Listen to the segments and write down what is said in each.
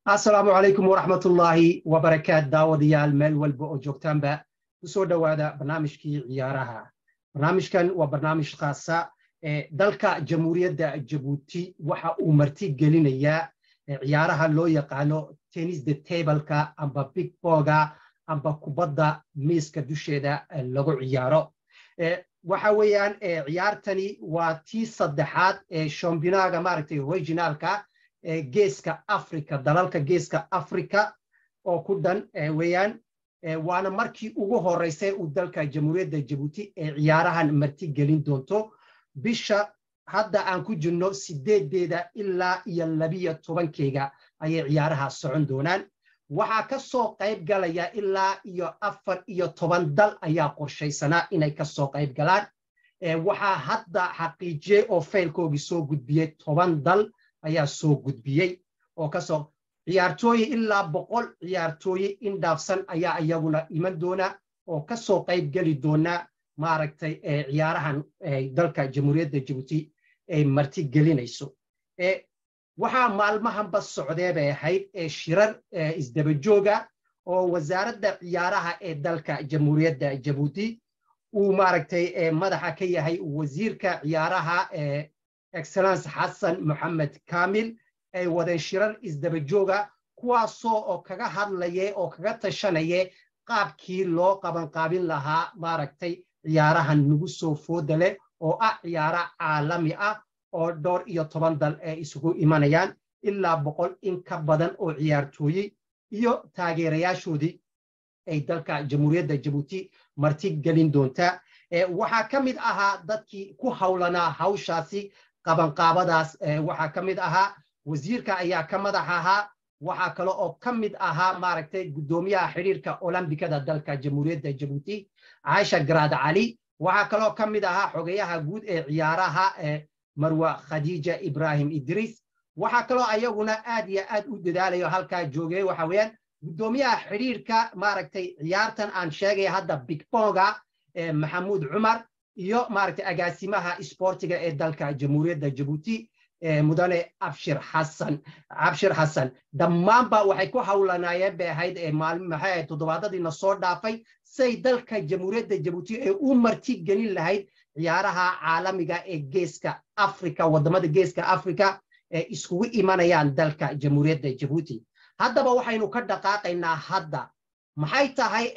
السلام عليكم ورحمة الله وبركاته داوديال ميل والبو جوكتان با وسو دوادا برنامجكي عيارها برنامجكان وبرنامج خاصة دالكا جمهورية جيبوتي waxa uu marti gelinaya ciyaaraha loo yaqaano tennis the table-ka amba big ball-ga amba kubadda miiska dusheeda lagu ciyaaro waxa weeyaan ciyaartani waa tii saddexaad ee shampiyonaaga maaragtay regionalka geeska Afrika dalalka geeska Afrika oo ku dhan weeyaan waana markii ugu horeysay uu dalka jamhuuriyadda Djibouti ee ciyaarahan marti gelin doonto bisha hadda aan ku jirno 8 ilaa iyo 12 ayay ciyaaraha socon doonaan waxa ka soo qayb galaya ilaa iyo 14 dal ayaa qorshaysanaa inay ka soo qayb galaan waxa hadda xaqiijiyay oo faylkoogi soo gudbiyay 10 dal ayaa soo gudbiyay oo ka soo ciyaartooy ilaa 100 ciyaartooy in dhaafsan ayaa iyaguna iman doona oo ka soo qayb gali doona maaragtay ciyaarahan dalka jamhuuriyadda Djibouti ay marti gelinayso waxa maalmahan bas socdeebay ahayd shirar isdaba jooga oo wasaaradda ciyaaraha ee dalka jamhuuriyadda Djibouti uu maaragtay madaxa ka yahay wasiirka ciyaaraha Excellence Hassan Mohamed Kamil ay wadeen shirar isdaba jooga kuwaasoo oo kaga hadlayay oo kaga tashanayay qaabkii loo qabanqaabin lahaa maaragtay ciyaarahan nagu soo fooda leh oo ciyaara caalami oo dhowr iyo 10 dal ay isugu imanayaan ilaa 100 in ka badan oo ciyaartooy iyo taageerayaashoodii ay dalka jamhuuriyadda Djibouti marti gelin doonta waxa kamid ahaa dadkii ku hawlanaa hawshaasi qabanqaabadaas waxa kamid ahaa wasiirka ayaa ka madax ahaa waxa kale oo kamid ahaa maaragtay gudoomiyaha xiriirka Olombikada dalka jamhuuriyadda Djibouti Aisha Grad Ali waxa kale oo kamid ahaa xogayaha guud ee ciyaaraha Marwa Khadija Ibrahim Idris waxa kale oo ayaguna aad iyo aad u dadaalayo halka joogay waxa weeyaan gudoomiyaha xiriirka maaragtay ciyaartan aan sheegay hadda big ball-ga Maxamuud Umar iyo maaragtay agaasimaha sportiga ee dalka jamhuuriyadda Djibouti mudane Abshir Hassan dhammaanba waxay ku hawlanaayeen baahayd maalmaha toddobaadadiina soo dhaafay say dalka jamhuuriyadda Djibouti ee u marti gelin lahayd ciyaaraha caalamiga ee geeska Afrika wadamada geeska Afrika ee iskugu imanayaan dalka jamhuuriyadda Djibouti haddaba waxaynu ka dhaqaaqaynaa hadda maxay tahay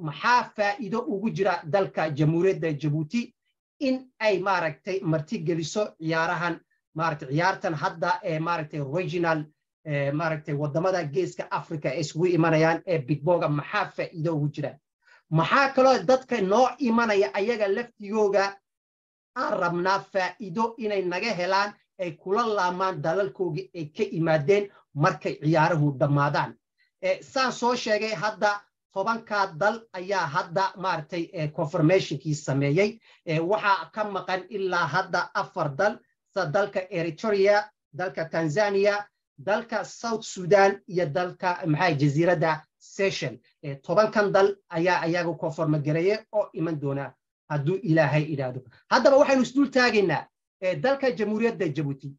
maxaa faa'iido ugu jira dalka jamhuuriyadda Djibouti in ay maaragtay marti geliso ciyaarahan maaragtay ciyaartan hadda maaragtay regional maaragtay wadamada geeska Afrika ee isugu imanayaan big ball-ga maxaa faa'iido ugu jira maxaa kaloo dadka noo imanaya ayaga laftigooga aan rabnaa faa'iido inay naga helaan ay kula laamaan dalalkooga ay ka imaadeen markay ciyaaruhu dhamaadaan saan soo sheegay hadda 10 dal ayaa hadda maaragtay confirmationkii sameeyay waxa ka maqan ilaa hadda 4 dal dalka Eritrea dalka Tanzania dalka South Sudan iyo dalka jasiiradda Seychelles 10 dal ayaa ayagu confirm gareeyay oo iman doona hadduu Ilaahay ilaado haddaba waxaynu isdul taagaynaa dalka jamhuuriyadda Djibouti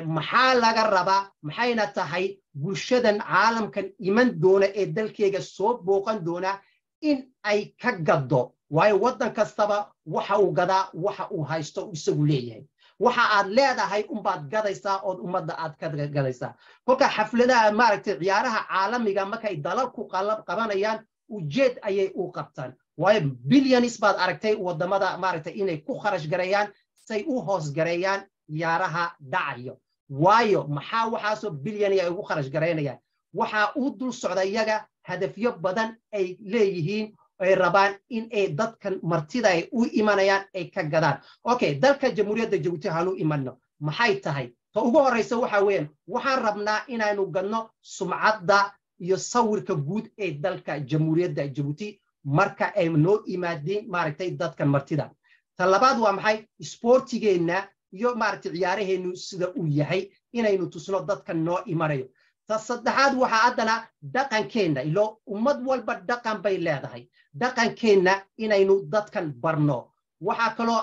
maxaa laga rabaa maxayna tahay bulshadan caalamkan iman doona ee dalkeega soo booqan doona in ay ka gaddo waayo wadan kastaba waxa uu gadaa waxa uu haysto isagu leeyahay waxa aad leedahay baad gadaysaa oo ummadda aad ka gadaysaa kolka xafladaha maaragtay ciyaaraha caalamiga markay dalalku qabanayaan ujeed ayay u qabtaan waayo billions baad aragtay wadamada maaragtay inay ku kharash gareeyaan say u hoos gareeyaan ciyaaraha dhacayo waayo maxaa waxaasoo billion ay ugu kharash gareynayaan waxa uu dul socda iyaga hadafyo badan ay leeyihiin ay rabaan in ay dadkan martida ay u imanayaan ay ka gadaan okay dalka jamhuuriyadda Djibouti halu imanno maxay tahay ta ugu horeysa waxa weeyaan waxaan rabnaa inaanu gadno sumcadda iyo sawirka guud ee dalka jamhuuriyadda Djibouti marka ay noo imaadeen maaragtay dadkan martida ta labaad waa maxay sportigeena iyo maaragtay ciyaaraheenu sida uu yahay inaynu tusno dadkan noo imanayo ta saddexaad waxa adana dhaqankeena ilo ummad walba dhaqan bay leedahay dhaqankeena inaynu dadkan barno waxa kaloo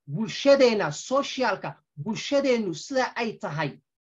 bulshadeena socialka bulshadeenu sida ay tahay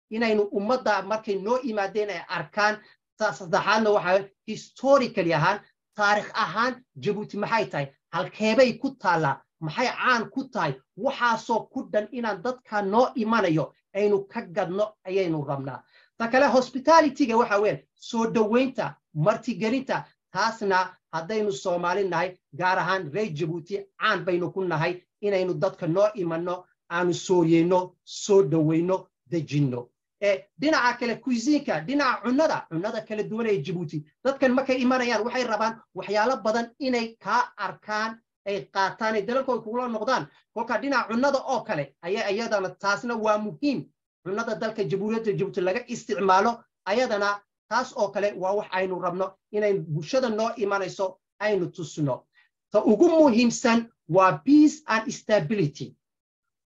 inaynu ummadda markay noo imaadeen ay arkaan saddexaadna waxa historically ahaan taariikh ahaan Djibouti maxay tahay halkeebay ku taala maxay caan ku tahay waxaasoo ku dhan inaan dadka noo imanayo aynu ka gadno ayaynu rabnaa ta kale hospitalityga waxa weyn soo dhaweynta martigelinta taasna haddaynu Soomaali nahay gaar ahaan reer Djibouti caan baynu ku nahay inaynu dadka noo imanno aanu soo yeeno soo dhaweyno dejinno dhinaca kale cuisine-ka dhinaca cunnada kala duwan ee Djibouti dadkan markay imanayaan waxay rabaan waxyaalo badan inay ka arkaan ay qaataan ay dalkooda kula noqdaan kolka dhinaca cunnada oo kale ayadana taasna waa muhiim cunnada dalka Jamhuuriyadda Djibouti laga isticmaalo ayadana taas oo kale waa wax aynu rabno inay bulshada noo imanayso aynu tusno ta ugu muhiimsan waa peace and stability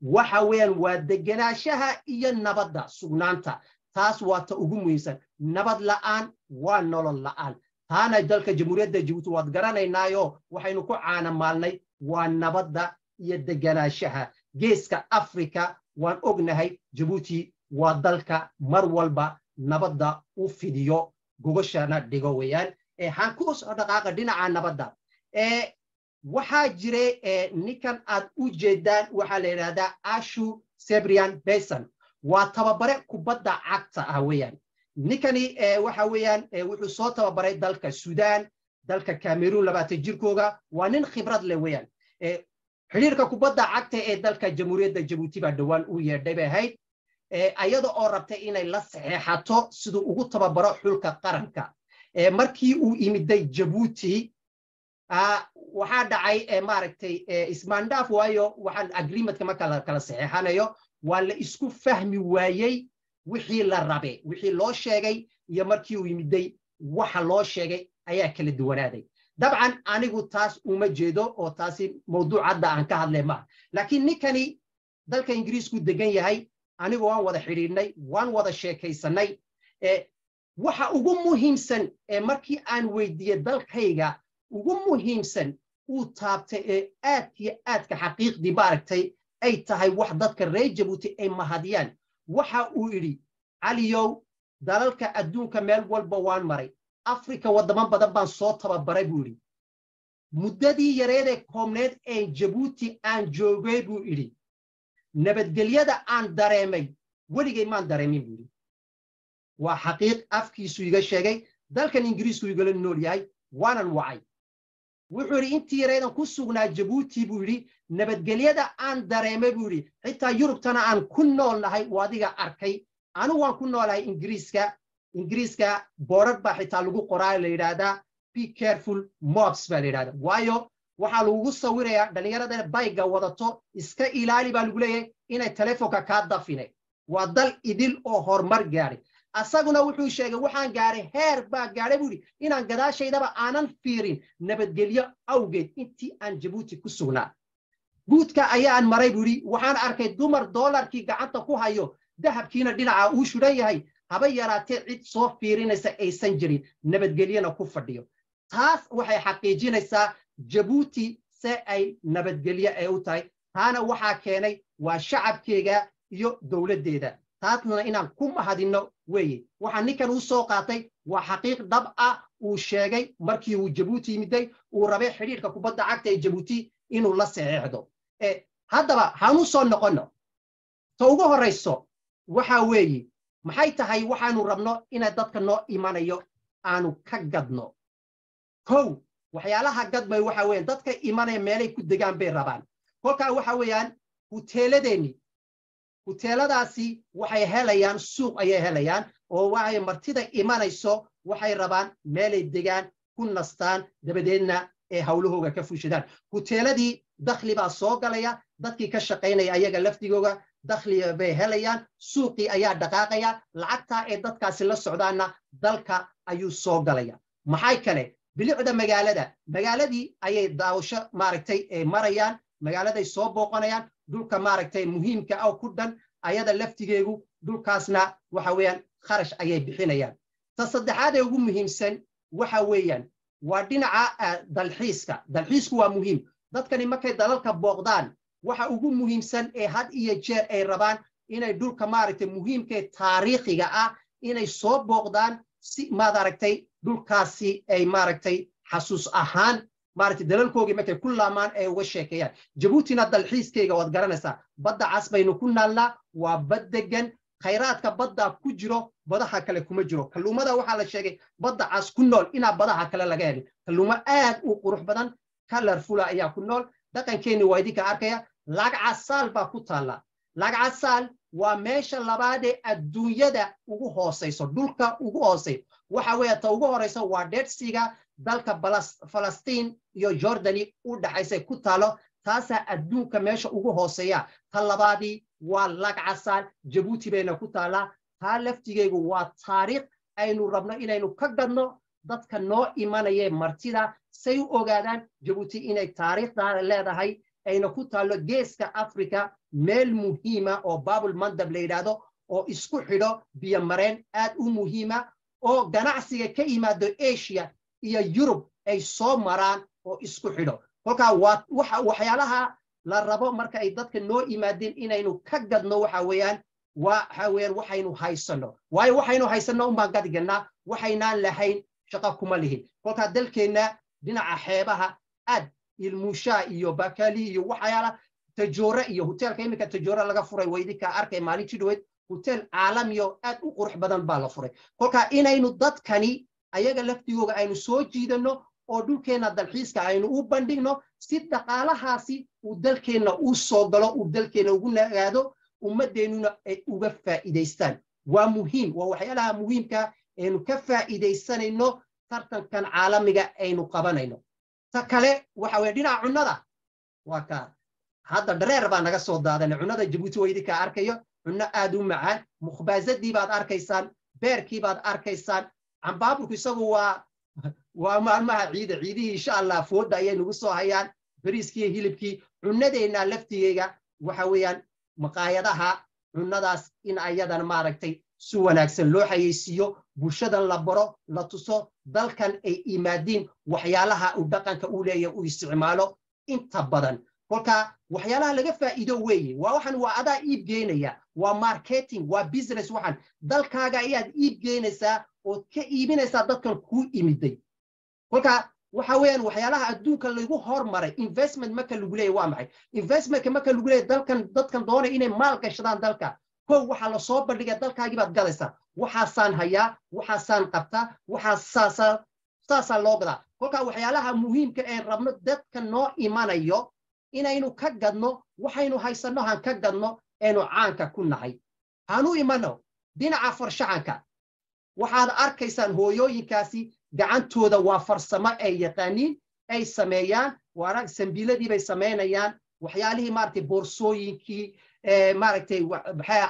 waxa weeyaan waa deganaanshaha iyo nabadda sugnaanta taas waa ta ugu muhiimsan nabad la'aan waa nolol la'aan taana dalka Jamhuuriyadda Djibouti waad garanaynaayo waxaynu ku caanamaalnay waa nabadda iyo deganaanshaha geeska Afrika waan ognahay Djibouti waa dalka mar walba nabadda u fidiyo gogashana dhigo weeyaan waxaan ku soo dhaqaaqa dhinaca nabadda waxaa jiray ninkan aad u jeedaan waxaa la yiraahdaa Ashu Sebrian Besson waa tababare kubadda cagta ah weeyaan ninkani waxa weeyaan wuxuu soo tababaray dalka Suudaan dalka Cameroon 20 jirkooga waa nin khibrad leh weeyaan xiriirka kubadda cagta ee dalka Jamhuuriyadda Djibouti baa dhawaan u yeedhay bahayd ayada oo rabtay inay la saxeexato sidoo ugu tababaro xulka qaranka markii uu imiday Djibouti waxaa dhacay maaragtay ismaandhaaf waayo waxaan agreementka marka la kala saxeexanayo waa la isku fahmi waayay wixii la rabay wixii loo sheegay iyo markii uu yimiday waxa loo sheegay ayaa kala duwanaaday dabcan anigu taas uma jeedo oo taasi mawduuc hadda aan ka hadlay ma laakiin ninkani dalka Ingiriisku degan yahay anigu waan wada xiriirnay waan wada sheekaysanay waxa ugu muhiimsan markii aan weydiiyay dalkayga ugu muhiimsan uu taabtay aadka xaqiiqdii baaragtay ay tahay wax dadka reer Djibouti ay mahadiyaan waxa uu yiri Caliyow dalalka adduunka meel walba waan maray Afrika wadamo badan baan soo tababaray buu yiri muddadii yareed koomneed ee Djibouti aan joogay buu yiri nabadgelyada aan dareemay waligay maan dareemin buu yiri waa xaqiiq afkiisu iga sheegay dalkan Ingiriisku igala nool yahay waanan wacay wuxuu yiri intii yareedan ku sugnaa Djibouti buu yiri nabadgelyada aan dareemay buu yiri xitaa Yurubtana aan ku noolnahay waadiga arkay anu waan ku noolahay Ingiriiska boorar baa xitaa lagu qoraa la yiraahdaa be careful mobs baa la yiraahdaa waayo waxa lagu sawirayaa dhalinyarada bayga wadato iska ilaali baa lagu leeyahay inay telefoonka ka dafine waa dal idil oo hormar gaaray asaguna wuxuu sheegay waxaan gaaray heer baa gaaray buu yiri inaan gadaashaydaba aanan fiirin nabadgelyo awgeed intii aan Djibouti ku sugnaa guudka ayaan maray buu yiri waxaan arkay dumar dollarkii gacanta ku hayo dahabkiina dhinaca uu shuran yahay haba yaraatee cid soo fiirinaysa aysan jirin nabadgelyana ku fadhiyo taas waxay xaqiijinaysaa Djibouti si ay nabadgelyo ay u tahay taana waxaa keenay waa shacabkeega iyo dawladeeda taasna inaan ku mahadino weeye waxa ninkan uu soo qaatay waa xaqiiq dhab ah uu sheegay markii uu Djibouti yimiday uu rabay xiriirka kubadda cagta ee Djibouti inuu la saxeexdo haddaba haanu soo noqono ta ugu horeyso waxa weeye maxay tahay waxaanu rabno inay dadka noo imanayo aanu ka gadno kow waxyaalaha gadbay waxa weeyaan dadka imanaya meelay ku degaan bay rabaan kolka waxa weeyaan hoteeladaasi waxay helayaan suuq ayay helayaan oo waxay martida imanayso waxay rabaan meelay degaan ku nastaan dabadeedna ee hawlahooga ka fushadaan hoteeladii dakhli baa soo galaya dadkii ka shaqaynaya ayaga laftigooga dakhli bay helayaan suuqii ayaa dhaqaaqaya lacagta ee dadkaasi la socdaana dalka ayuu soo galaya maxay kale bilicda magaaladii ayay daawasho maaragtay marayaan magaaladay soo booqanayaan dhulka maaragtay muhiimka ah ku dhan ayada laftigeegu dhulkaasna waxa weeyaan kharash ayay bixinayaan ta saddexaad ee ugu muhiimsan waxa weeyaan waa dhinaca dalxiisku waa muhiim dadkani markay dalalka booqdaan waxa ugu muhiimsan ee had iyo jeer ay rabaan inay dhulka maaragtay muhiimka taariikhiga inay soo booqdaan si maaragtay dhulkaasi ay maaragtay xasuus ahaan maaragtay dalalkoogii markay ku laamaan ay uga sheekeeyaan jabuutina dalxiiskayga waad garanaysaa badda cas baynu ku naalnaa waa bad degan khayraadka badda ku jiro badaha kale kuma jiro kalluumada waxaa la sheegay badda cas ku nool inaa badaha kale laga helin kalluumo aad u qurux badan colorful ayaa ku nool dhaqankeeni waa idinka arkaya lagcasaal baa ku taala lagcasaal waa meesha labaad ee adduunyada ugu hooseyso dhulka ugu hoosey waxa weeye ta ugu horeysa waa Dead Sea dalka Falastiin iyo Jordani u dhaxaysay ku taalo taasa adduunka meesha ugu hooseeya ta labaadii waa lagcasaal Jabuuti bayna ku taala taa laftigeygu waa taariikh aynu rabno inaynu ka gadno dadka noo imanaya martida say u ogaadaan Jabuuti inay taariikhda leedahay ayna ku taalo geeska Afrika meel muhiima oo Babul Mandab la yiraahdo oo isku xidho biyo mareen aad u muhiima oo ganacsiga ka yimaado Asia iyo Europe ay soo maraan oo isku xidho kolka waxyaalaha la rabo marka ay dadka noo imaadeen inaynu ka gadno waxa weeyaan waxaynu haysano waayo waxaynu haysano un baan gadiganaa waxaynaan lahayn shaqo kuma lihin kolka dalkeena dhinaca xeebaha aad ilmusha iyo bakali iyo waxyaala tajoora iyo hotelka imika tajoora laga furay weydika arkay maalintii dhaweyd hotel caalami oo aad u qurux badan baa la furay kolka inaynu dadkani ayaga laftigooga aynu soo jiidano oo dhulkeena dalxiiska aynu u bandhigno si dhaqaalahaasi uu dalkeena u soo galo uu dalkeena ugu nagaado ummadeenuna ay uga faa'iideystaan waa muhiim waa waxyaalaha muhiimka aynu ka faa'iideysanayno tartankan caalamiga aynu qabanayno ta kale waxa weeye dhinaca cunnada waa ka hadda dhareer baa naga soo daadanay cunnada Jabuuti way idinka arkayo cunno aad u macaan mukhbaazadii baad arkaysaan beerkii baad arkaysaan cambaaburku isagu waa maalmaha ciidihii insha Allah fooda ayay nagu soo hayaan bariiskii hilibkii cunnadeena laftigeega waxa weeyaan maqaayadaha cunnadaas in ayadan maaragtay si wanaagsan loo xayeysiiyo bulshadan la baro la tuso dalkan ay imaadeen waxyaalaha uu dhaqanka u leeyahay uu isticmaalo inta badan kolka waxyaalaha laga faa'iido weeye waa adaa iib geynaya waa marketing waa business waxan dalkaaga ayaad iib geynaysaa oo ka iibinaysaa dadkan ku imiday kolka waxa weeyaan waxyaalaha adduunka lagu hormaray investment marka lagu leeyahay waa maxay investment marka lagu leeyahay dadkan doonay inay maal gashadaan dalka waxa la soo bandhigay dalkaagii baad galaysaa waxaasaan hayaa waxaasaan qabtaa waxaasa loo gadaa kolka waxyaalaha muhiimka ee rabno dadka noo imanayo inaynu ka gadno waxaynu haysano han ka gadno aynu caanka ku nahay hanu imano dhinaca farshaxanka waxaad arkaysaan hooyooyinkaasi gacantooda waa farsamo ay yaqaaniin ay sameeyaan waana sambiiladii bay sameynayaan waxyaalihii maartay boorsooyinkii maaragtay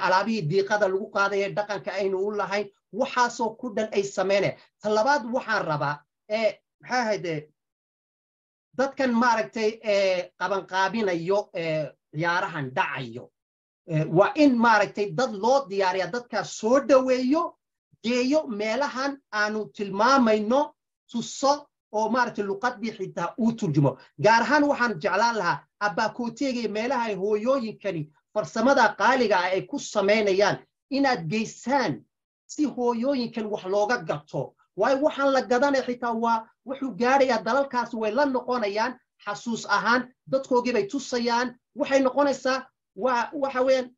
alaabihii diiqada lagu qaaday dhaqanka aynu u lahayn waxaasoo ku dhan ay sameynayaan talabaad waxaan rabaa maxaa hayde dadkan maaragtay qabanqaabinayo ciyaarahan dhacayo waa in maaragtay dad loo diyaariya dadkaas soo dhaweeyo geeyo meelahan aanu tilmaamayno tuso oo maaragtay luqadii xitaa uu turjumo gaar ahaan waxaan jeclaan lahaa abakooteega meelaha ay hooyooyinkani farsamada qaaliga ay ku sameynayaan inaad geysaan si hooyooyinkan wax looga gato waayo waxaan la gadanay xitaa waa wuxuu gaarayaa dalalkaas way la noqonayaan xasuus ahaan dadkoogii bay tusayaan waxay noqonaysaa waxa weeyaan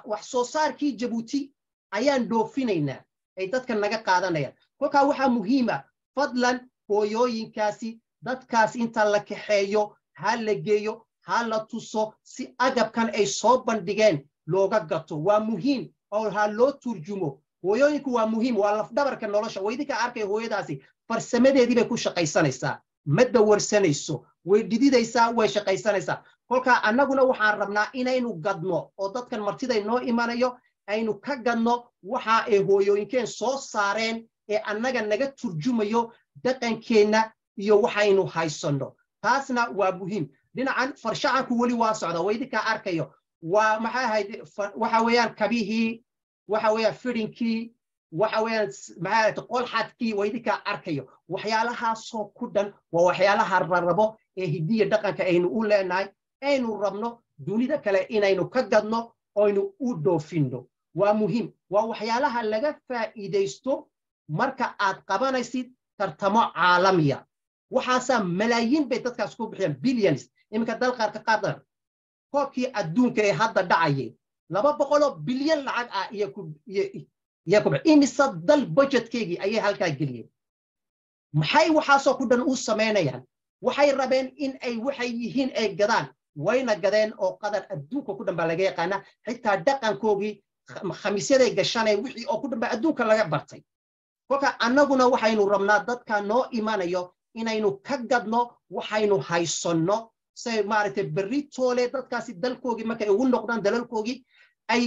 wax soo saarkii Jabuuti ayaan dhoofinaynaa ay dadka naga qaadanayaan kolka waxa muhiim ah fadlan hooyooyinkaasi dadkaas inta la kaxeeyo ha la geeyo ha la tuso si agabkan ay soo bandhigeen looga gato waa muhiim oo ha loo turjumo hooyooyinku waa muhiim waa lafdhabarka nolosha weydika arkay hooyadaasi farsamadeedii bay ku shaqaysanaysaa ma dawarsanayso way dhididaysaa way shaqaysanaysaa kolka annaguna waxaan rabnaa inaynu gadno oo dadkan martiday noo imanayo aynu ka gadno waxa ay hooyooyinkeen soo saareen ee annaga naga turjumayo dhaqankeena iyo waxaynu haysano taasna waa muhiim dhinacan farshaxanku wali waa socda weydika arkayo waa maxay ahayd waxa weeyaan kabihii waxa weeyaan firinkii waxa weeyaan maxay qolxadkii weydika arkayo waxyaalahaasoo ku dhan waa waxyaalaha rarabo ee hidiya dhaqanka aynu u leenahay aynu rabno dunida kale inaynu ka gadno oynu u dhoofino waa muhiim waa waxyaalaha laga faa'iideysto marka aad qabanaysid tartamo caalamiya waxaasa malaayiin bay dadkaas ku bixiyaan billions iminka dal qaar ka qaadar koobkii adduunka ee hadda dhacayay 200 bilyan lacag ah iyo ku imisa dal budgetkeegii ayay halkaa geliyeen maxay waxaasoo ku dhan u samaynayaan waxay rabeen in ay waxay yihiin ay gadaan wayna gadeen oo qadar adduunka ku dhan baa laga yaqaana xitaa dhaqankoogii khamiisyaday gashanay wixii oo ku dhan baa adduunka laga bartay kolka annaguna waxaynu rabnaa dadka noo imanayo inaynu ka gadno waxaynu haysanno say maaragtay berri toole dadkaasi dalkoogii markay ugu noqdaan dalalkoogii ay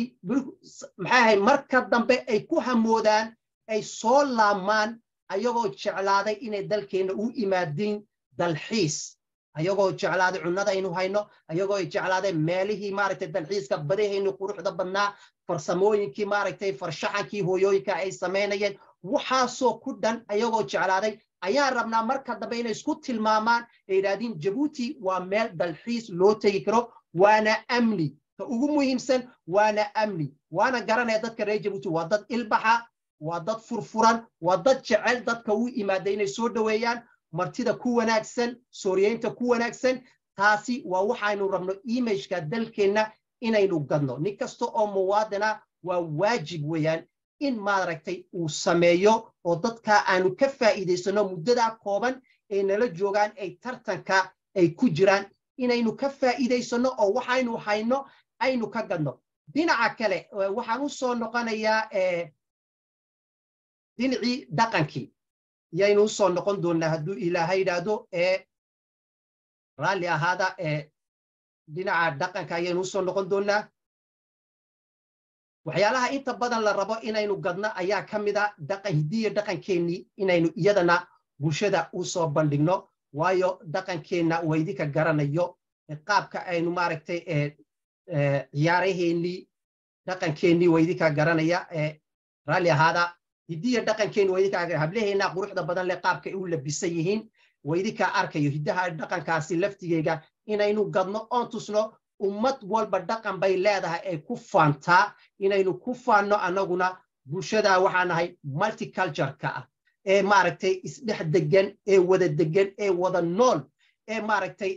maxay marka dambe ay ku hamoodaan ay soo laamaan ayagoo jeclaaday inay dalkeena u imaadin dalxiis ayagoo jeclaaday cunnada aynu hayno ayagoo jeclaaday meelihii maaragtay dalxiiska badahaynu quruxda badnaa farsamooyinkii maaragtay farshaxankii hooyooyinka ay samaynayeen waxaasoo ku dhan ayagoo jeclaaday ayaa rabnaa marka dambe inay isku tilmaamaan ay yidhaahdeen Djibouti waa meel dalxiis loo tegi karo waana amni ka ugu muhiimsan waana amni waana garanaya dadka reer Djibouti waa dad ilbaxa waa dad furfuran waa dad jecel dadka u imaaday inay soo dhaweeyaan martida ku wanaagsan Sooriyeynta ku wanaagsan taasi waa waxaynu rabno image-ka dalkeena inaynu gadno nin kasta oo muwaadina waa waajib weeyaan in maaragtay uu sameeyo oo dadka aanu ka faa'iideysano muddada kooban ee nala joogaan ay tartanka ay ku jiraan inaynu ka faa'iideysano oo waxaynu hayno aynu ka gadno dhinaca kale waxaan u soo noqonayaa dhinacii dhaqankii yaynu u soo noqon doonaa hadduu ilaahay yidhaahdo raalli ahaada dhinaca dhaqanka ayaynu u soo noqon doonaa waxyaalaha inta badan la rabo inaynu gadno ayaa ka mid ah dhaqan hidiyo dhaqankeennii inaynu iyadana bulshada u soo bandhigno waayo dhaqankeenna waa idinka garanayo qaabka aynu maaragtay ciyaaraheennii dhaqankeennii waa idinka garanaya raalli ahaada hidiyo dhaqankeenni waa idinka hablaheennaa quruxda badan leh qaabka u labisan yihiin waa idinka arkayo hidaha dhaqankaasi laftigeyga inaynu gadno oon tusno ummad walba dhaqan bay leedahay ay ku faantaa inaynu ku faanno annaguna bulshada waxaan nahay multiculture-ka ah ee maaragtay isdhex degan ee wada nool ee maaragtay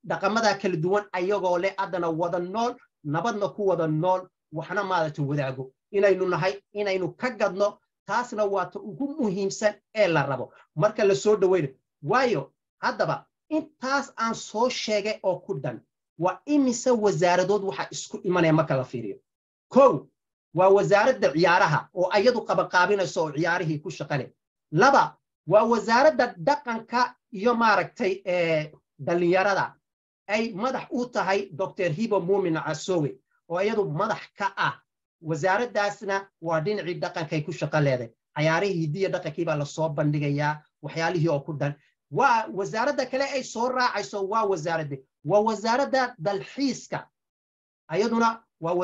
dhaqamada kala duwan ayagoo leh haddana wada nool nabadna ku wada nool waxna maaragtay wadaago inaynu nahay inaynu ka gadno taasna waa ta ugu muhiimsan ee la rabo marka la soo dhaweyno waayo haddaba intaas aan soo sheegay oo ku dhan waa imise wasaaradood waxa isku imanaya marka la fiiriyo kow waa wasaaradda ciyaaraha oo ayadu qabaqaabinayso oo ciyaarihii ku shaqale laba waa wasaaradda dhaqanka iyo maaragtay dhalinyarada ay madax u tahay Dr. Hibo Muumin Casowe oo ayadu madax ka ah wasaaraddaasna waa dhinacii dhaqankay ku shaqo leedahay ciyaarihii hidiyo dhaqankii baa la soo bandhigayaa waxyaalihii oo ku dhan waa wasaaradda kale ay soo raacayso waa wasaaradda dalxiiska ayaduna waa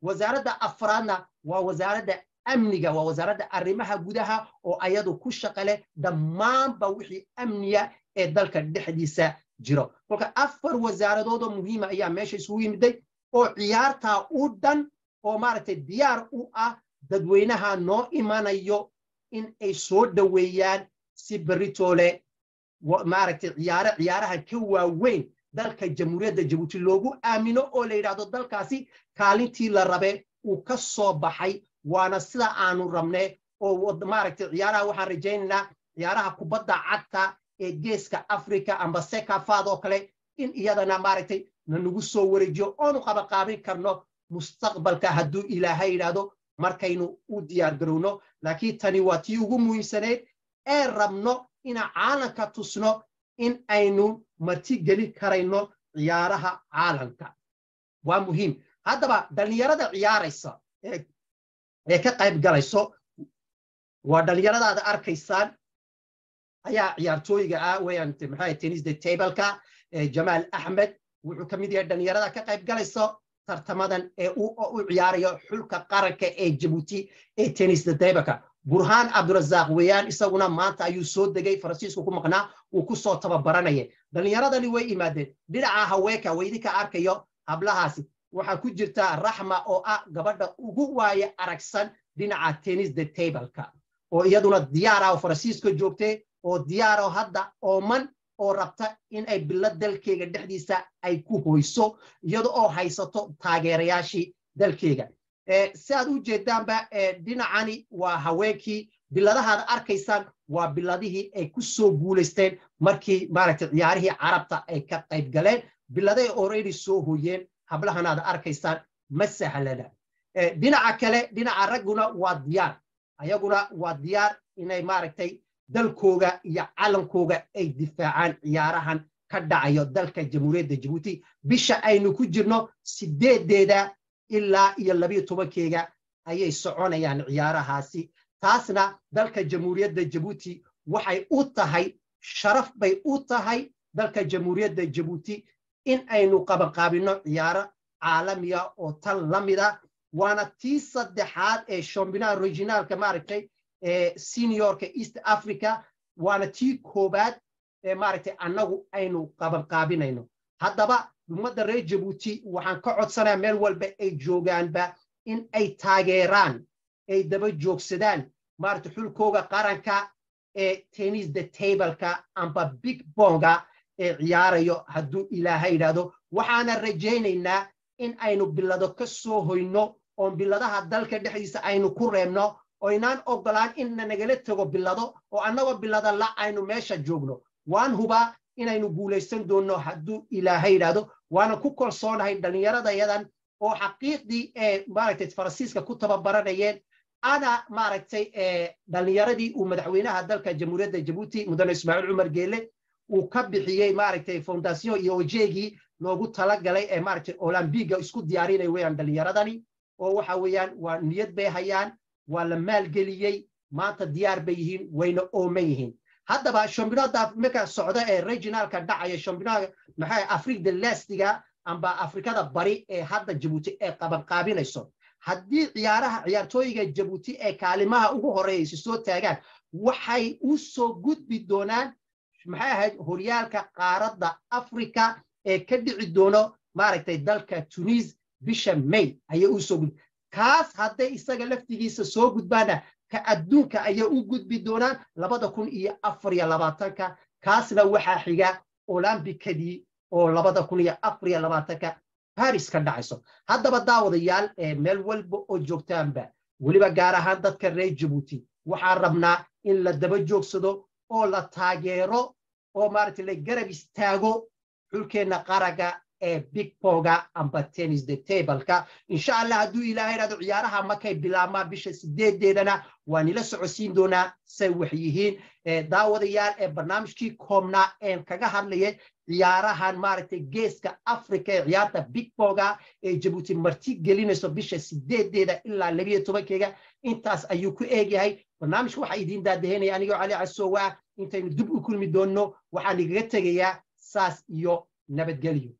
wasaaradda afraadna waa wasaaradda amniga waa wasaaradda arrimaha gudaha oo ayadu ku shaqo leh dhammaanba wixii amniya ee dalka dhexdiisa jiro kolka 4 wasaaradood oo muhiima ayaa meesha isugu yimiday oo ciyaarta u dhan oo maaragtay diyaar u ah dadweynaha noo imanayo in ay soo dhaweeyaan si beritoole maaragtay ciyaaraha ka waaweyn dalka jamhuuriyadda Djibouti loogu aamino oo la yiraahdo dalkaasi kaalintii la rabe uu ka soo baxay waana sida aanu rabnay oo maaragtay ciyaaraha waxaan rajaynaynaa ciyaaraha kubadda cagta ee geeska Afrika amba Sekafaad oo kale in iyadana maaragtay nagu soo wareejiyo oonu qabaqaabin karno mustaqbalka hadduu ilaahay yiraahdo markaynu u diyaar garowno laakiin tani waa tii ugu muhiimsaneed ee rabno ina caalamka tusno in aynu marti geli karayno ciyaaraha caalamka waa muhiim haddaba dhalinyarada ciyaaraysa ee ka qayb galayso waa dhalinyarada arkaysaan ayaa ciyaartooyga ah weeyaan maxay tennis the table-ka Jamal Ahmed wuxuu ka mid yahay dhalinyarada ka qayb galayso tartamadan ee u ciyaarayo xulka qaranka ee Djibouti ee tennis the table-ka Burhan Abdurazaq weeyaan isaguna maanta ayuu soo degay Faransiisku ku maqnaa uu ku soo tababaranayay dhalinyaradani way imaadeen dhinaca haweenka way idinka arkayo hablahaasi waxaa ku jirta Raxma oo gabadha ugu waaya aragsan dhinaca tennis the table-ka oo iyaduna diyaar ah oo Faransiiska joogtay oo diyaar oo hadda ooman oo rabta in ay bilad dalkeega dhexdiisa ay ku hoyso iyadoo oo haysato taageerayaashii dalkeega si aad u jeedaanba dhinacani waa haweenkii biladaha arkaysaan waa biladihii ay ku soo guuleysteen markii maaragtay ciyaarihii carabta ay ka qayb galeen biladay already soo hoyeen hablahan aad arkaysaan ma sahlana dhinaca kale dhinaca ragguna waa diyaar ayaguna waa diyaar inay maaragtay dalkooga iyo calankooga ay difaacaan ciyaarahan ka dhacayo dalka Jamhuuriyadda Djibouti bisha aynu ku jirno 8 ilaa iyo 12 ayay soconayaan ciyaarahaasi taasna dalka Jamhuuriyadda Djibouti waxay u tahay sharaf bay u tahay dalka Jamhuuriyadda Djibouti in aynu qabanqaabino ciyaaro caalamiya oo tan lamida waana tii saddexaad ee shambinaha regionalka maaragtay seniorka East Africa waana tii koobaad maaragtay annagu aynu qabanqaabinayno haddaba ummadda reer Djibouti waxaan ka codsanayaa meel walba ay joogaanba in ay taageeraan ay daba joogsadaan maaragtay xulkooga qaranka tennis the table-ka amba big bonga ciyaarayo hadduu Ilaahay yidhaahdo waxaana rajaynaynaa in aynu bilado ka soo hoyno oo biladaha dalka dhexdiisa aynu ku reebno oo inaan ogolaan in nagala tago bilado oo annagoo bilada la aynu meesha joogno waan hubaa inaynu guulaysan doono hadduu Ilaahay yidhaahdo waana ku kalsoonahay dhalinyaradayadan oo xaqiiqdii maaragtay Faransiiska ku tababaranayeen ana maaragtay dhalinyaradii uu madaxweynaha dalka Jamhuuriyadda Djibouti mudane Ismaaciil Cumar Geele uu ka bixiyay maaragtay foundation iyo ojeegi loogu talagalay maaragtay Olympiga isku diyaarinay weeyaan dhalinyaradani oo waxa weeyaan waa niyad bay hayaan waa la maalgeliyay maanta diyaar bay yihiin wayna ooman yihiin haddaba shambinada marka socda regionalka dhacaya shambinaha maxay Afrika Lastiga amba Afrikada bari hadda Djibouti qabanqaabinayso haddii ciyaartooyga Djibouti kaalimaha ugu horeeyay soo taagaan waxay u soo gudbi doonaan maxay ahayd horyaalka qaaradda Afrika ka dhici doono maaragtay dalka Tunis bisha May ayay u soo gudbi kaas hadday isaga laftigiisa soo gudbaana ka adduunka ayay u gudbi doonaan 2024 kaasna waxaa xiga Olympicadii oo 2024 Paris ka dhacayso haddaba daawadayaal meel walba oo joogtaanba waliba gaar ahaan dadka reer Djibouti waxaan rabnaa in la daba joogsado oo la taageero oo maaragtay la garab istaago xulkeena qaraga big bonga amba tennis the table-ka insha Allah hadduu Ilaahay raado ciyaaraha markay bilaabmaan bisha 8 waan ila socodsiin doonaa say wax yihiin daawadayaal barnaamijkii koobnaa kaga hadlayay ciyaarahan maaragtay geeska Afrika ciyaarta big bonga Djibouti marti gelinayso bisha 8 ilaa 12 intaas ayuu ku eegyahay barnaamijku waxa idin daadaheynaya aniga Cali Casoowa intaynu dib u kulmi doono waxaan igaga tagayaa saas iyo nabadgelyo